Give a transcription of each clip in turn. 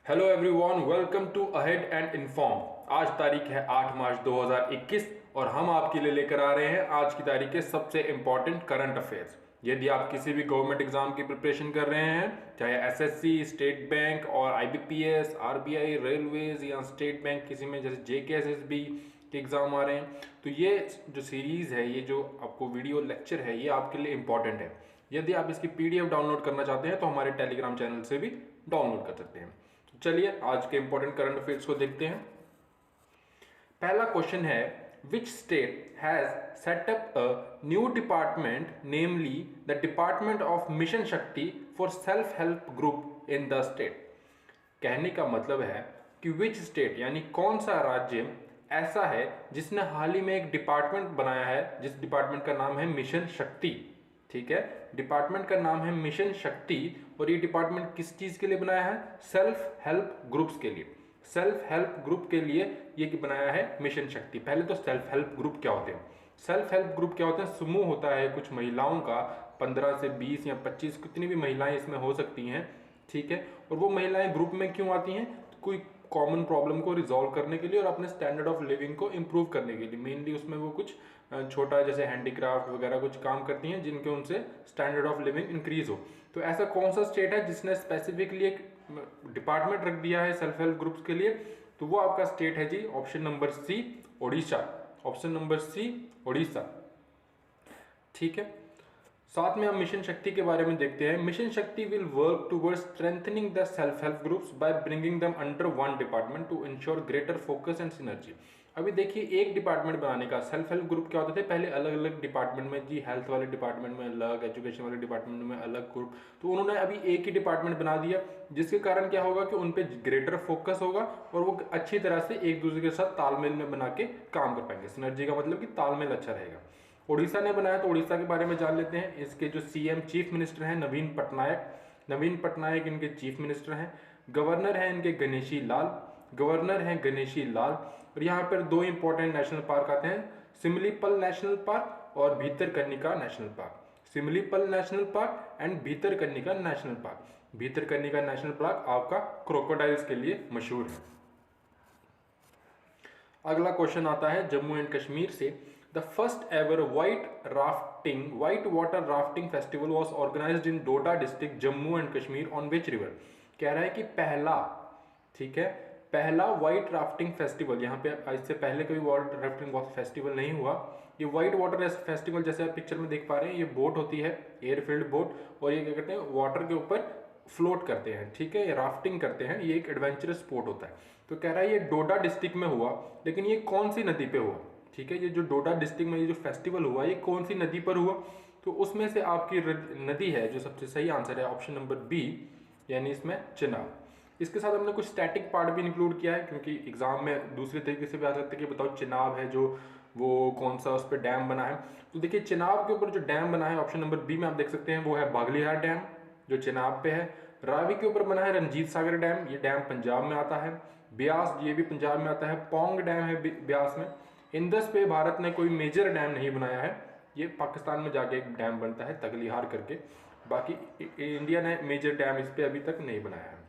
Hello everyone, welcome to ahead and inform. आज तारीख है 8 मार्च 2021 और हम आपके लिए लेकर आ रहे हैं आज की तारीख के सबसे इंपॉर्टेंट करंट अफेयर्स। यदि आप किसी भी गवर्नमेंट एग्जाम की प्रिपरेशन कर रहे हैं, चाहे एसएससी, स्टेट बैंक और आईबीपीएस, आरबीआई, रेलवेज या स्टेट बैंक किसी में जैसे जेकेएसएसबी के एग्जाम आ रहे हैं, तो ये जो सीरीज है, ये जो आपको वीडियो लेक्चर है, ये आपके लिए इंपॉर्टेंट है। यदि आप इसकी पीडीएफ डाउनलोड करना चाहते हैं तो हमारे टेलीग्राम चैनल से भी डाउनलोड कर सकते हैं। चलिए आज के इंपॉर्टेंट करंट अफेयर्स को देखते हैं। पहला क्वेश्चन है, which state has set up a new department namely the department of Mission Shakti for self help group in the state. कहने का मतलब है कि विच स्टेट यानी कौन सा राज्य ऐसा है जिसने हाल ही में एक डिपार्टमेंट बनाया है, जिस डिपार्टमेंट का नाम है मिशन शक्ति। ठीक है, डिपार्टमेंट का नाम है मिशन शक्ति और ये डिपार्टमेंट किस चीज के लिए बनाया है? सेल्फ हेल्प ग्रुप्स के लिए। सेल्फ हेल्प ग्रुप के लिए ये बनाया है मिशन शक्ति। पहले तो सेल्फ हेल्प ग्रुप क्या होते हैं? सेल्फ हेल्प ग्रुप क्या होते हैं? समूह होता है कुछ महिलाओं का, 15 से 20 या 25 कितनी भी महिलाएं इसमें हो सकती हैं। ठीक है, और वो महिलाएं ग्रुप में क्यों आती हैं? कोई कॉमन प्रॉब्लम को रिजॉल्व करने के लिए और अपने स्टैंडर्ड ऑफ लिविंग को इंप्रूव करने के लिए। मेनली उसमें वो कुछ छोटा जैसे हैंडीक्राफ्ट वगैरह कुछ काम करती हैं जिनके उनसे स्टैंडर्ड ऑफ लिविंग इंक्रीज हो। तो ऐसा कौन सा स्टेट है जिसने स्पेसिफिकली एक डिपार्टमेंट रख दिया है सेल्फ हेल्प ग्रुप्स के लिए? तो वो आपका स्टेट है जी option number C, Odisha. Option number C, Odisha. ठीक है, साथ में हम मिशन शक्ति के बारे में देखते हैं। Mission Shakti will work towards strengthening the self help groups by bringing them under one department to ensure greater focus and synergy. अभी देखिए, एक डिपार्टमेंट बनाने का, सेल्फ हेल्प ग्रुप क्या होते थे पहले? अलग अलग डिपार्टमेंट में जी, हेल्थ वाले डिपार्टमेंट में अलग, एजुकेशन वाले डिपार्टमेंट में अलग ग्रुप। तो उन्होंने अभी एक ही डिपार्टमेंट बना दिया, जिसके कारण क्या होगा कि उन पे ग्रेटर फोकस होगा और वो अच्छी तरह से एक दूसरे के साथ तालमेल में बना के काम कर पाएंगे। सिनर्जी का मतलब कि तालमेल अच्छा रहेगा। उड़ीसा ने बनाया, तो उड़ीसा के बारे में जान लेते हैं। इसके जो सीएम चीफ मिनिस्टर हैं नवीन पटनायक, नवीन पटनायक इनके चीफ मिनिस्टर हैं। गवर्नर हैं इनके गणेशी लाल, गवर्नर हैं गणेशी लाल। और यहाँ पर दो इंपॉर्टेंट नेशनल पार्क आते हैं, सिमलीपल नेशनल पार्क और Bhitarkanika national park. Similipal national park and Bhitarkanika national park. Bhitarkanika national park आपका क्रोकोडाइल्स के लिए मशहूर है। अगला क्वेश्चन आता है जम्मू एंड कश्मीर से। The first ever white water rafting festival was organised in Doda district Jammu and Kashmir on which river. कह रहा है कि पहला, ठीक है, पहला व्हाइट राफ्टिंग फेस्टिवल, यहाँ पे इससे पहले कोई वाटर राफ्टिंग फेस्टिवल नहीं हुआ। ये व्हाइट वाटर फेस्टिवल जैसे आप पिक्चर में देख पा रहे हैं, ये बोट होती है, एयरफील्ड बोट, और ये क्या करते हैं, वाटर के ऊपर फ्लोट करते हैं। ठीक है, ये राफ्टिंग करते हैं, ये एक एडवेंचरस स्पोर्ट होता है। तो कह रहा है ये डोडा डिस्ट्रिक्ट में हुआ, लेकिन ये कौन सी नदी पे हुआ? ठीक है, ये जो डोडा डिस्ट्रिक्ट में ये जो फेस्टिवल हुआ, ये कौन सी नदी पर हुआ? तो उसमें से आपकी नदी है जो सबसे सही आंसर है ऑप्शन नंबर बी, यानी इसमें चिनाब। इसके साथ हमने कुछ स्टैटिक पार्ट भी इंक्लूड किया है, क्योंकि एग्जाम में दूसरे तरीके से भी आ सकता है कि बताओ चिनाब है जो वो कौन सा उस पर डैम बना है। तो देखिए, चिनाब के ऊपर जो डैम बना है ऑप्शन नंबर बी में आप देख सकते हैं, वो है बागलीहार डैम जो चिनाब पे है। रावी के ऊपर बना है रंजीत सागर डैम, ये डैम पंजाब में आता है। ब्यास, ये भी पंजाब में आता है। पोंग डैम है ब्यास में। इंदस पे भारत ने कोई मेजर डैम नहीं बनाया है, ये पाकिस्तान में जाके एक डैम बनता है तगलीहार करके। बाकी इंडिया ने मेजर डैम इस पे अभी तक नहीं बनाया है।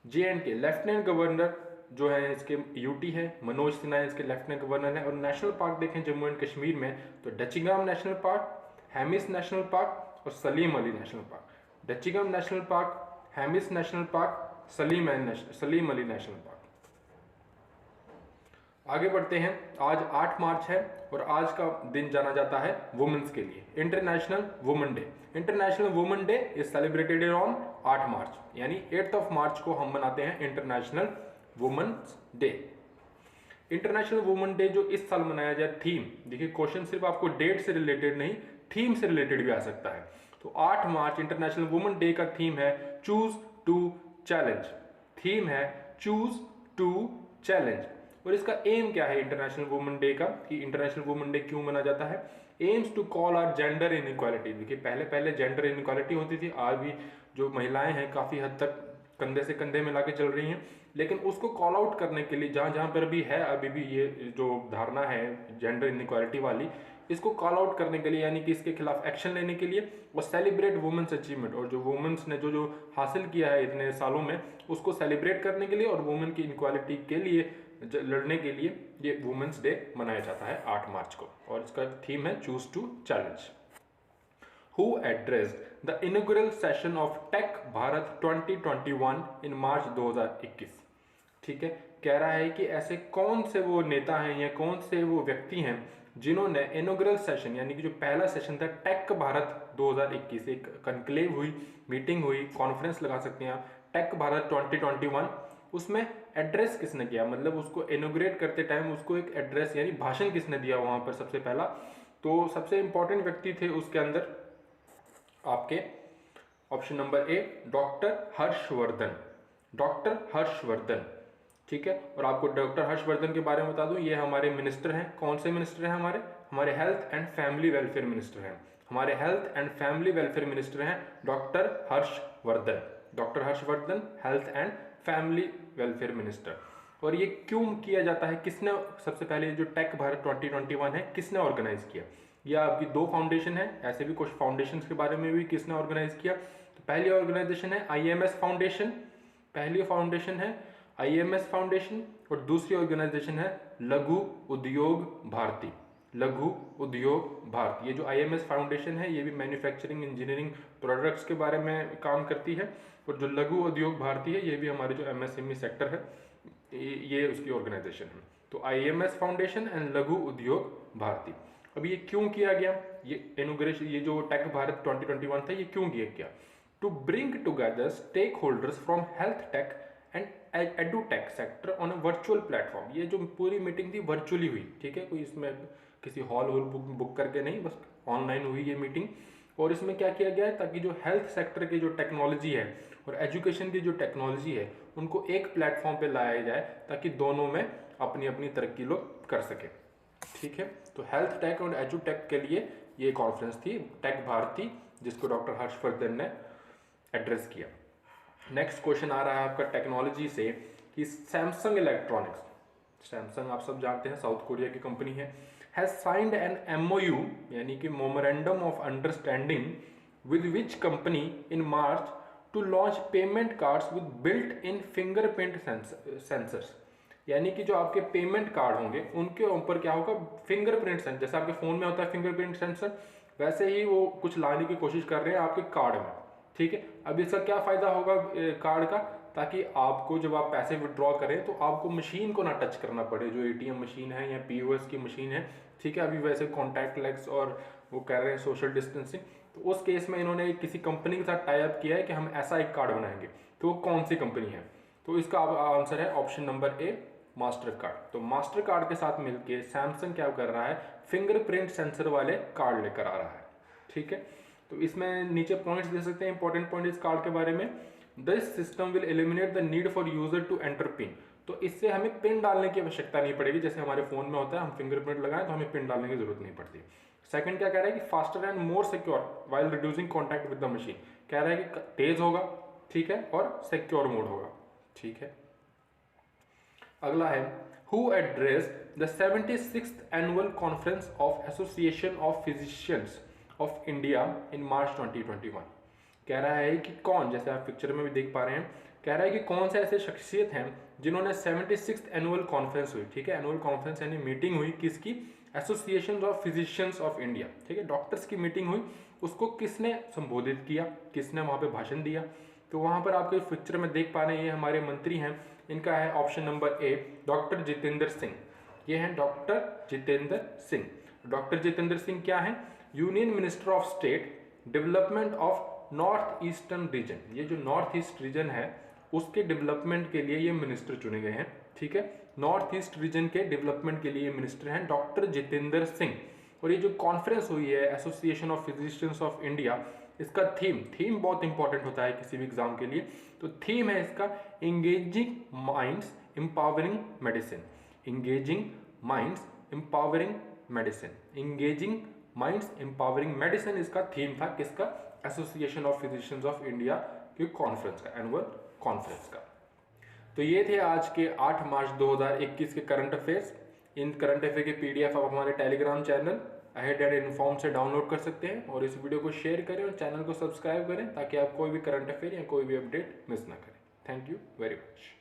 JNK लेफ्टिनेंट गवर्नर जो है इसके यूटी है, मनोज सिन्हा इसके लेफ्टिनेंट गवर्नर है। और नेशनल पार्क देखें जम्मू एंड कश्मीर में, तो Dachigam national park, Hemis national park और Salim Ali national park. Dachigam national park, Hemis national park, Salim Ali national park. आगे बढ़ते हैं। आज 8 मार्च है और आज का दिन जाना जाता है वुमेन्स के लिए, international women day. International women day is celebrated on 8 March, यानी 8 मार्च को हम मनाते हैं international women's day. International women day जो इस साल मनाया जाए, थीम देखिए, क्वेश्चन सिर्फ आपको डेट से रिलेटेड नहीं, थीम से रिलेटेड भी आ सकता है। तो 8 मार्च इंटरनेशनल वुमेन डे का थीम है चूज टू चैलेंज। थीम है चूज टू चैलेंज। और इसका एम क्या है इंटरनेशनल वुमेन डे का, कि इंटरनेशनल वुमेन डे क्यों मना जाता है? Aims to call are gender inequality. देखिए, पहले जेंडर इनइक्वालिटी होती थी, आज भी जो महिलाएं हैं काफी हद तक कंधे से कंधे मिला के चल रही हैं, लेकिन उसको कॉल आउट करने के लिए जहां जहां पर भी है अभी भी ये जो धारणा है जेंडर इनइक्वालिटी वाली, इसको कॉल आउट करने के लिए, यानी कि इसके खिलाफ एक्शन लेने के लिए, और सेलिब्रेट वुमेन्स अचीवमेंट, और जो वुमेन्स ने जो जो हासिल किया है इतने सालों में उसको सेलिब्रेट करने के लिए और वुमेन की इक्वालिटी के लिए लड़ने के लिए ये वुमेन्स डे मनाया जाता है 8 मार्च को। और इसका थीम है choose to challenge. Who addressed the inaugural session of Tech Bharat 2021 in मार्च 2021? ठीक है, कह रहा है कि ऐसे कौन से वो नेता हैं या कौन से वो व्यक्ति हैं जिन्होंने इनॉग्रल सेशन, यानी कि जो पहला सेशन था टेक भारत 2021, एक कनक्लेव हुई, मीटिंग हुई, कॉन्फ्रेंस लगा सकते हैं आप, टेक भारत 2021, उसमें एड्रेस किसने किया, मतलब उसको इनॉग्रेट करते टाइम उसको एक एड्रेस यानी भाषण किसने दिया वहां पर सबसे पहला। तो सबसे इंपॉर्टेंट व्यक्ति थे उसके अंदर आपके option number A doctor Harshvardhan, doctor Harshvardhan. ठीक है, और आपको डॉक्टर हर्षवर्धन के बारे में बता दूं, ये हमारे मिनिस्टर हैं। कौन से मिनिस्टर हैं? हमारे health and family welfare minister हैं। हमारे health and family welfare minister हैं doctor Harshvardhan. Doctor Harshvardhan health and family welfare minister. और ये क्यों किया जाता है, किसने सबसे पहले जो टेक भारत 2021 है किसने ऑर्गेनाइज किया? यह आपकी दो फाउंडेशन है, ऐसे भी कुछ फाउंडेशन के बारे में भी किसने ऑर्गेनाइज किया। तो पहली ऑर्गेनाइजेशन है IMS फाउंडेशन, पहली फाउंडेशन है IMS फाउंडेशन, और दूसरी ऑर्गेनाइजेशन है लघु उद्योग भारती, लघु उद्योग भारती। ये जो IMS फाउंडेशन है ये भी मैन्युफैक्चरिंग इंजीनियरिंग प्रोडक्ट्स के बारे में काम करती है, और जो लघु उद्योग भारती है ये भी हमारे जो MSME सेक्टर है ये उसकी ऑर्गेनाइजेशन है। तो IMS फाउंडेशन एंड लघु उद्योग भारती। अब ये क्यों किया गया, ये इनॉग्रेशन, ये जो टेक भारत 2021 था ये क्यों किया गया? To bring together stake holders from health tech and edutech sector on a virtual platform. ये जो पूरी मीटिंग थी वर्चुअली हुई, ठीक है, कोई इसमें किसी हॉल बुक करके नहीं, बस ऑनलाइन हुई ये मीटिंग। और इसमें क्या किया गया है, ताकि जो हेल्थ सेक्टर की जो टेक्नोलॉजी है और एजुकेशन की जो टेक्नोलॉजी है उनको एक प्लेटफॉर्म पे लाया जाए, ताकि दोनों में अपनी अपनी तरक्की लोग कर सके। ठीक है, तो हेल्थ टेक और एजू टेक के लिए ये कॉन्फ्रेंस थी टेक भारती, जिसको डॉक्टर हर्षवर्धन ने एड्रेस किया। नेक्स्ट क्वेश्चन आ रहा है आपका टेक्नोलॉजी से कि सैमसंग इलेक्ट्रॉनिक्स, सैमसंग आप सब जानते हैं साउथ कोरिया की कंपनी है, हैज साइंड एन MOU यानी कि memorandum of understanding with which company in March two launch payment cards with built in fingerprint sensors. यानी कि जो आपके पेमेंट कार्ड होंगे उनके ऊपर क्या होगा, फिंगरप्रिंट सेंसर, जैसे आपके फोन में होता है फिंगरप्रिंट सेंसर, वैसे ही वो कुछ लाने की कोशिश कर रहे हैं आपके कार्ड में। ठीक है, अब इसका क्या फायदा होगा कार्ड का, ताकि आपको जब आप पैसे विड्रॉ करें तो आपको मशीन को ना टच करना पड़े, जो ATM मशीन है या POS की मशीन है। ठीक है, अभी वैसे कॉन्टैक्ट लेस और वो कर रहे हैं सोशल डिस्टेंसिंग, तो उस केस में इन्होंने किसी कंपनी के साथ टाई अप किया है कि हम ऐसा एक कार्ड बनाएंगे। तो वो कौन सी कंपनी है? तो इसका आंसर है option number A master card. तो मास्टर कार्ड के साथ मिलके सैमसंग क्या कर रहा है, फिंगरप्रिंट सेंसर वाले कार्ड लेकर आ रहा है। ठीक है, तो इसमें नीचे पॉइंट्स दे सकते हैं, इंपॉर्टेंट पॉइंट इस कार्ड के बारे में। This system will eliminate the need for user to enter PIN. तो इससे हमें पिन डालने की आवश्यकता नहीं पड़ेगी, जैसे हमारे फोन में होता है, हम फिंगरप्रिंट लगाएं तो हमें पिन डालने की जरूरत नहीं पड़ती। सेकंड क्या कह रहा है कि faster and more secure while reducing contact with the machine. कह रहा है कि तेज होगा, ठीक है, और सिक्योर मोड होगा। ठीक है, अगला है who addressed the 76th annual conference of Association of Physicians of India in March 2021। कह रहा है कि कौन, जैसे आप पिक्चर में भी देख पा रहे हैं, कह रहा है कि कौन से ऐसे शख्सियत हैं जिन्होंने 76th एनुअल कॉन्फ्रेंस हुई, ठीक है, एनुअल कॉन्फ्रेंस यानी मीटिंग हुई किसकी, association of physicians of India, ठीक है, डॉक्टर्स की मीटिंग हुई, उसको किसने संबोधित किया, किसने वहां पे भाषण दिया। तो वहां पर आपको पिक्चर में देख पा रहे हैं, ये हमारे मंत्री हैं, इनका है option number A doctor Jitendra Singh. ये हैं डॉक्टर जितेंद्र सिंह। डॉक्टर जितेंद्र सिंह क्या है, union minister of state development of north eastern region. ये जो नॉर्थ ईस्ट रीजन है उसके डेवलपमेंट के लिए ये मिनिस्टर चुने गए हैं। ठीक है, नॉर्थ ईस्ट रीजन के डेवलपमेंट के लिए मिनिस्टर हैं डॉक्टर जितेंद्र सिंह। और ये जो कॉन्फ्रेंस हुई है association of physicians of India, इसका थीम बहुत इंपॉर्टेंट होता है किसी भी एग्जाम के लिए। तो थीम है इसका engaging minds empowering medicine. Engaging minds empowering medicine, engaging minds empowering medicine इसका थीम था किसका, association of physicians of India की कॉन्फ्रेंस का, एनुअल कॉन्फ्रेंस का। तो ये थे आज के 8 मार्च 2021 के करंट अफेयर्स। इन करंट अफेयर के PDF आप हमारे Telegram channel ahead and inform से डाउनलोड कर सकते हैं। और इस वीडियो को शेयर करें और चैनल को सब्सक्राइब करें ताकि आप कोई भी करंट अफेयर या कोई भी अपडेट मिस ना करें। Thank you very much.